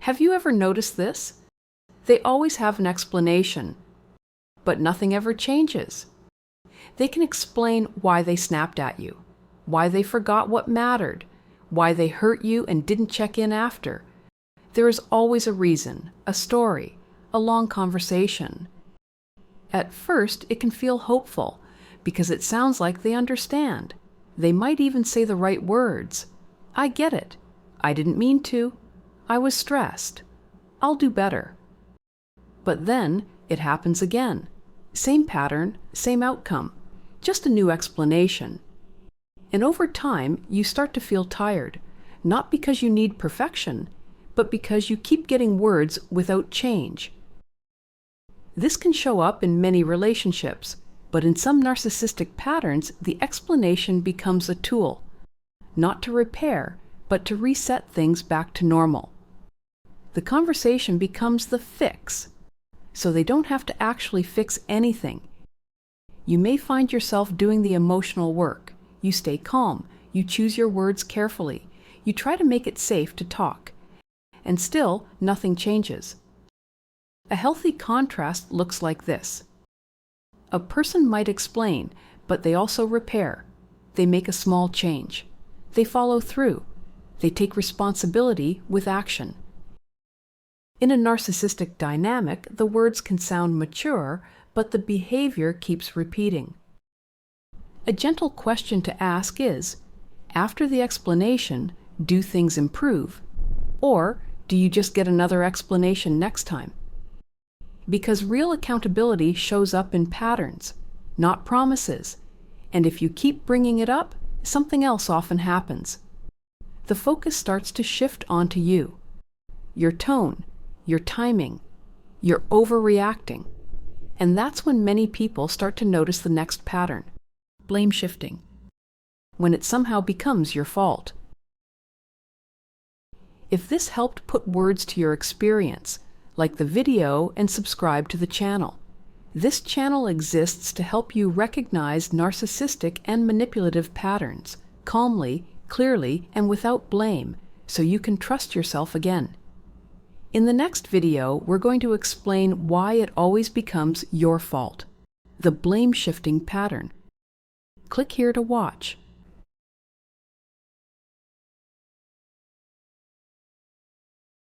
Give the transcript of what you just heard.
Have you ever noticed this? They always have an explanation, but nothing ever changes. They can explain why they snapped at you, why they forgot what mattered, why they hurt you and didn't check in after. There is always a reason, a story, a long conversation. At first, it can feel hopeful because it sounds like they understand. They might even say the right words. I get it. I didn't mean to. I was stressed. I'll do better. But then it happens again. Same pattern, same outcome, just a new explanation. And over time, you start to feel tired, not because you need perfection, but because you keep getting words without change. This can show up in many relationships, but in some narcissistic patterns, the explanation becomes a tool, not to repair, but to reset things back to normal. The conversation becomes the fix, so they don't have to actually fix anything. You may find yourself doing the emotional work. You stay calm, you choose your words carefully, you try to make it safe to talk, and still nothing changes. A healthy contrast looks like this. A person might explain, but they also repair. They make a small change. They follow through. They take responsibility with action. In a narcissistic dynamic, the words can sound mature, but the behavior keeps repeating. A gentle question to ask is, after the explanation, do things improve? Or do you just get another explanation next time? Because real accountability shows up in patterns, not promises. And if you keep bringing it up, something else often happens. The focus starts to shift onto you. Your tone, your timing, you're overreacting. And that's when many people start to notice the next pattern. Blame shifting, when it somehow becomes your fault. If this helped put words to your experience, like the video and subscribe to the channel. This channel exists to help you recognize narcissistic and manipulative patterns, calmly, clearly, and without blame, so you can trust yourself again. In the next video, we're going to explain why it always becomes your fault, the blame-shifting pattern. Click here to watch.